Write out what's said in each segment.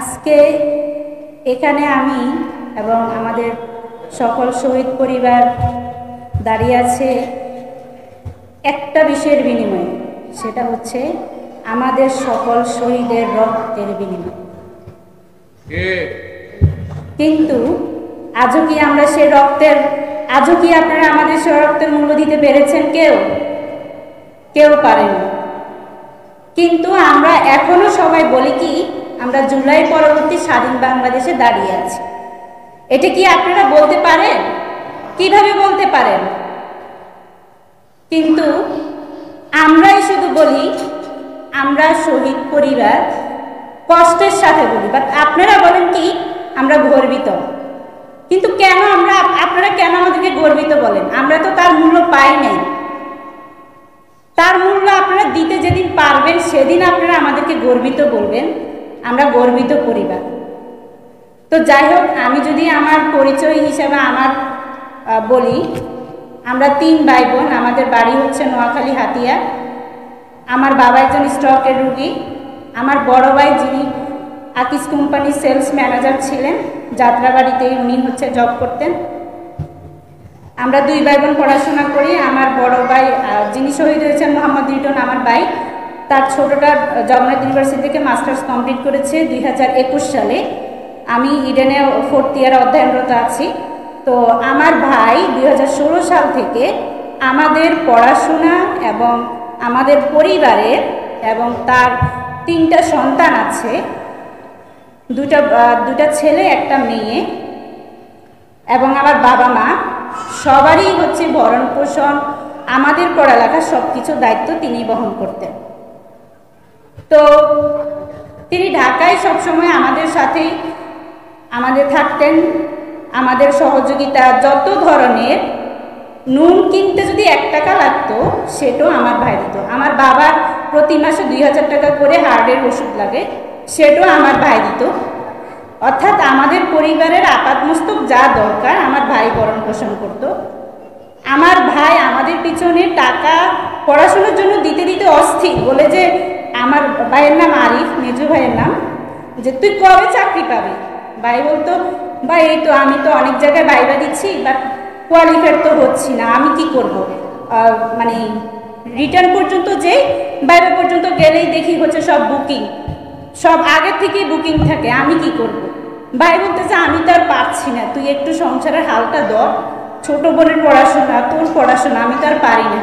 আজকে এখানে আমি এবং আমাদের সকল শহীদ পরিবার দাঁড়িয়ে আছে একটা বিষয়ের বিনিময়ে, সেটা হচ্ছে আমাদের সকল শহীদের রক্তের বিনিময়। কিন্তু আজও কি আমরা সেই রক্তের, আজও কি আপনারা আমাদের সেই রক্তের মূল্য দিতে পেরেছেন? কেউ পারেন। কিন্তু আমরা এখনো সবাই বলি কি আমরা জুলাই পরবর্তী স্বাধীন বাংলাদেশে দাঁড়িয়ে আছি। এটা কি আপনারা বলতে পারেন? কিভাবে বলতে পারেন? কিন্তু আমরাই শুধু বলি আমরা শহীদ পরিবার, কষ্টের সাথে বলি, বাট আপনারা বলেন কি আমরা গর্বিত। কিন্তু কেন আপনারা কেন আমাদেরকে গর্বিত বলেন? আমরা তো তার মূল্য পাই নাই। তার মূল্য আপনারা দিতে যেদিন পারবেন সেদিন আপনারা আমাদেরকে গর্বিত বলবেন, আমরা গর্বিত পরিবার। তো যাই হোক, আমি যদি আমার পরিচয় হিসাবে বলি, আমরা 3 ভাই বোন। আমাদের বাড়ি হচ্ছে নোয়াখালী হাতিয়া। আমার বাবা একজন স্ট্রোকের রোগী। আমার বড় ভাই যিনি আকিস কোম্পানির সেলস ম্যানেজার ছিলেন, যাত্রাবাড়িতেই উনি হচ্ছে জব করতেন। আমরা 2 ভাই বোন পড়াশোনা করি। আমার বড় ভাই যিনি শহীদ হয়েছেন মোহাম্মদ রিটন, আমার ভাই, তার ছোটটা জগন্নাথ ইউনিভার্সিটি থেকে মাস্টার্স কমপ্লিট করেছে 2021 সালে। আমি ইডেনে 4th ইয়ারে অধ্যয়নরত আছি। তো আমার ভাই 2016 সাল থেকে আমাদের পড়াশোনা এবং আমাদের পরিবারের, এবং তার 3টা সন্তান আছে, দুটা ছেলে একটা মেয়ে, এবং আমার বাবা মা সবারই হচ্ছে ভরণ পোষণ, আমাদের পড়ালেখা সব কিছু দায়িত্ব তিনি বহন করতেন। তো তিনি ঢাকায় সবসময় আমাদের সাথেই আমাদের থাকতেন। আমাদের সহযোগিতা, যত ধরনের নুন কিনতে যদি 1 টাকা লাগতো সেটাও আমার ভাই দিত। আমার বাবার প্রতি মাসে 2000 টাকা করে হার্টের ওষুধ লাগে, সেটাও আমার ভাই দিত। অর্থাৎ আমাদের পরিবারের আপাতমস্তক যা দরকার আমার ভাই ভরণ পোষণ করতো। আমার ভাই আমাদের পিছনে টাকা পড়াশোনার জন্য দিতে দিতে অস্থির, বলে যে আমার ভাইয়ের নাম আরিফ, মেজু ভাইয়ের নাম, যে তুই কবে চাকরি পাবি? ভাই বলতো, ভাই এই তো আমি তো অনেক জায়গায় ভাইবা দিচ্ছি, বাট কোয়ালিফাইড তো হচ্ছি না, আমি কি করব? মানে রিটার্ন পর্যন্ত যেই ভাইবা পর্যন্ত গেলেই দেখি হচ্ছে সব বুকিং, সব আগের থেকেই বুকিং থাকে, আমি কি করব? ভাই বলতেছে আমি তো আর পারছি না, তুই একটু সংসারের হালটা ধর, ছোট বোনের পড়াশোনা, তোর পড়াশোনা, আমি তো আর পারি না।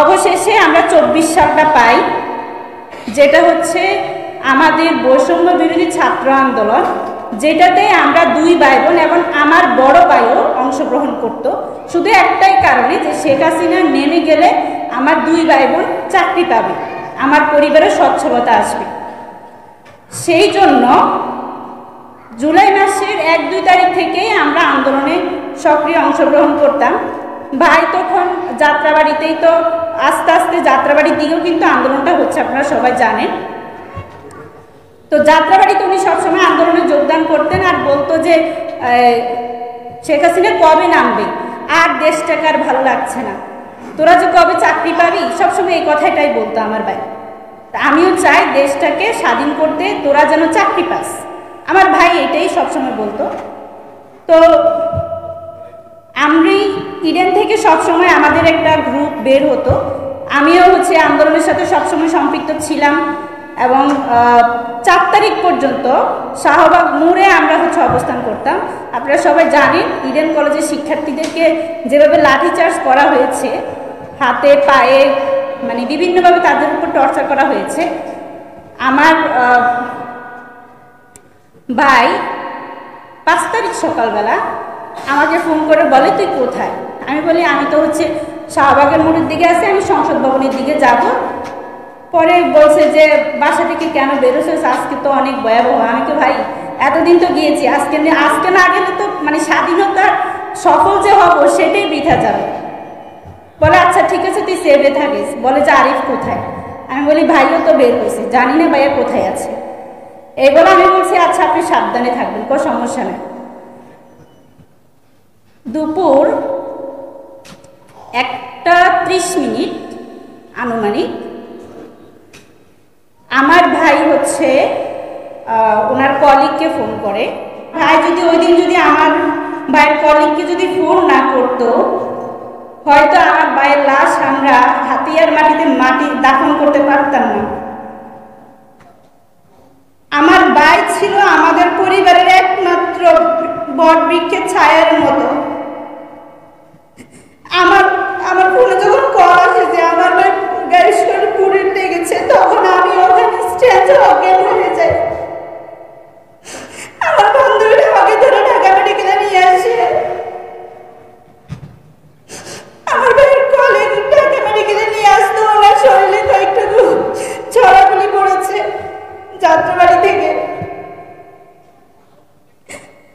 অবশেষে আমরা 24 সালটা পাই, যেটা হচ্ছে আমাদের বৈষম্য বিরোধী ছাত্র আন্দোলন, যেটাতে আমরা 2 ভাই বোন এবং আমার বড় ভাইও অংশগ্রহণ করত, শুধু একটাই কারণে যে শেখ হাসিনা নেমে গেলে আমার 2 ভাই বোন চাকরি পাবে, আমার পরিবারের সচ্ছলতা আসবে। সেই জন্য জুলাই মাসের 1-2 তারিখ থেকেই আমরা আন্দোলনে সক্রিয় অংশগ্রহণ করতাম। ভাই তখন যাত্রাবাড়িতেই, তো আস্তে আস্তে যাত্রাবাড়ির দিকেও কিন্তু আন্দোলনটা হচ্ছে, আপনারা সবাই জানেন। তো যাত্রাবাড়িতে উনি সবসময় আন্দোলনে যোগদান করতেন আর বলতো যে শেখ হাসিনা কবে নামবে, আর দেশটাকে আর ভালো লাগছে না, তোরা যে কবে চাকরি পাবি, সবসময় এই কথাটাই বলতো আমার ভাই। আমিও চাই দেশটাকে স্বাধীন করতে, তোরা যেন চাকরি পাস, আমার ভাই এটাই সবসময় বলতো। তো আমি ইডেন থেকে সবসময় আমাদের একটা গ্রুপ বের হতো, আমিও হচ্ছে আন্দোলনের সাথে সবসময় সম্পৃক্ত ছিলাম। এবং 4 তারিখ পর্যন্ত শাহবাগ মোড়ে আমরা হচ্ছে অবস্থান করতাম। আপনারা সবাই জানেন ইডেন কলেজের শিক্ষার্থীদেরকে যেভাবে লাঠিচার্জ করা হয়েছে, হাতে পায়ে, মানে বিভিন্নভাবে তাদের উপর টর্চার করা হয়েছে। আমার ভাই 5 তারিখ সকালবেলা আমাকে ফোন করে বলে তুই কোথায়? আমি বলি আমি তো হচ্ছে শাহবাগের মোড়ের দিকে আছি, আমি সংসদ ভবনের দিকে যাব। পরে বলছে যে বাসা থেকে কেন বেরোছিস, আজকে তো অনেক ভয়াবহ। আমি তো ভাই এতদিন তো গিয়েছি, আজকে না গেলে তো মানে স্বাধীনতার সফল যে হব সেটাই বৃথা যাবে। বলে আচ্ছা ঠিক আছে তুই সেভে থাকিস। বলে যে আরিফ কোথায়? আমি বলি ভাইও তো বের হয়েছে, জানি না ভাইয়া কোথায় আছে। এই বলে আমি বলছি আচ্ছা আপনি সাবধানে থাকবেন, কোনো সমস্যা নেই। দুপুর 1:30 আনুমানিক আমার ভাই হচ্ছে ওনার কলিগকে ফোন করে। ভাই যদি ওই দিন যদি আমার ভাইয়ের কলিগকে যদি ফোন না করতো, হয়তো আমার ভাইয়ের লাশ আমরা হাতিয়ার মাটি দাফন করতে পারতাম না। আমার ভাই ছিল আমাদের পরিবারের একমাত্র বটবৃক্ষের ছায়ার মতো। আমার ফোনে যখন কল আসে যে আমার ভাই গাড়ির সাথে পুড়ে লেগেছে, তখন আমি ওখানে স্ট্রেঞ্জে অজ্ঞান হয়ে যাই। আমার বন্ধুরা আমাকে ধরে ঢাকা মেডিকেলে নিয়ে আসে। আমার ভাইয়ের কলিগ ঢাকা মেডিকেলে নিয়ে আসতো, ওনার শরীরে কয়েকটা ছড়াগুলি পড়েছে যাত্রাবাড়ি থেকে।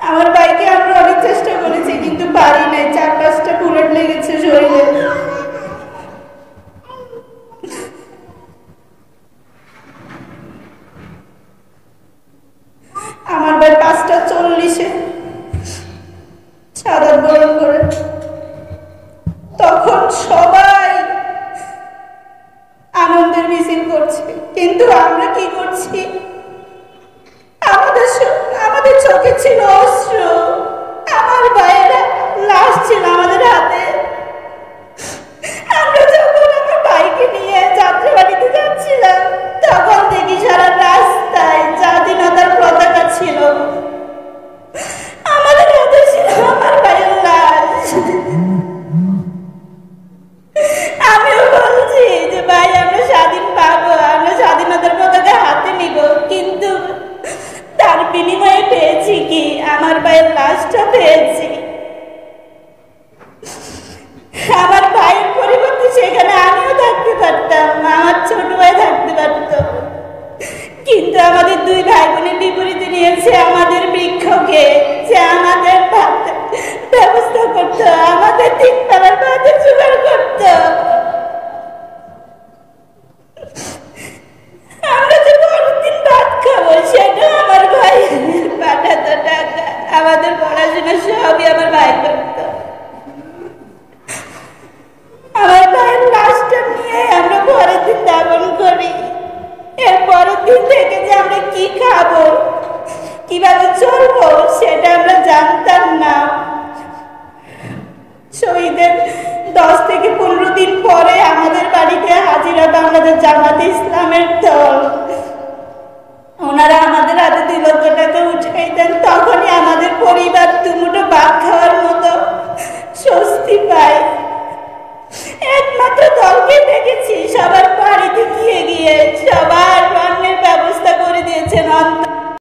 আমার ভাইকে আমরা অনেক চেষ্টা করেছি কিন্তু পারি নাই, 4-5টা বুলেট লেগেছে শরীরে। আমার ভাই 5:40-এ শাহাদাত বরণ করে। তখন সবাই আনন্দের মিছিল করছে, কিন্তু আমরা কি করছি? আমাদের চোখে ছিল অশ্রু। আমার ভাইয়ের লাশ ছিল আমাদের হাতে। আমরা যখন আমার ভাইকে নিয়ে যাত্রাবাড়িতে যাচ্ছিলাম, তখন দেখি সারা রাস্তায় স্বাধীনতার পতাকা ছিল, আমাদের হাতে ছিল আমার ভাইয়ের লাশ। আমিও বলছি যে ভাই আমরা স্বাধীন পাবো, আমরা স্বাধীনতার পতাকা হাতে নিব, কিন্তু তার বিনিময়ে পেয়েছি কি? আমার ভাইয়ের লাশটা পেয়েছি। আমার ভাইয়ের পরিবর্তে সেখানে আমিও থাকতে পারতাম, আমার ছোট ভাই থাকতে পারত, কিন্তু আমাদের 2 ভাই বোনের বিপরীতে নিয়েছে আমাদের বৃক্ষকে, যে আমাদের ব্যবস্থা করতো, আমাদের 3 বেলার ভাতের জোগাড় করত। আমরা যে পরের দিন ভাত খাবো সেটা আমার ভাই পাঠাতো টাকা, আমাদের পড়াশোনা সবই আমার ভাই করত। আমার ভাইয়ের লাশটা নিয়ে আমরা পরের দিন দাফন করি। এর পরের দিন থেকে যে আমরা কি খাবো, কিভাবে চলবো, সেটা আমরা জানতাম না। শহীদের 10 থেকে 15 দিন পরে আমাদের বাড়িতে হাজিরা বাংলাদেশ জামাতে ইসলামের দল, ওনারা আমাদের হাতে 2 লক্ষ টাকা উঠাই দেন। তখনই আমাদের পরিবার দুমুঠো ভাত খাওয়ার মতো স্বস্তি পায়। একমাত্র দলকে দেখেছি সবার বাড়িতে গিয়ে সবার রান্নার ব্যবস্থা করে দিয়েছেন।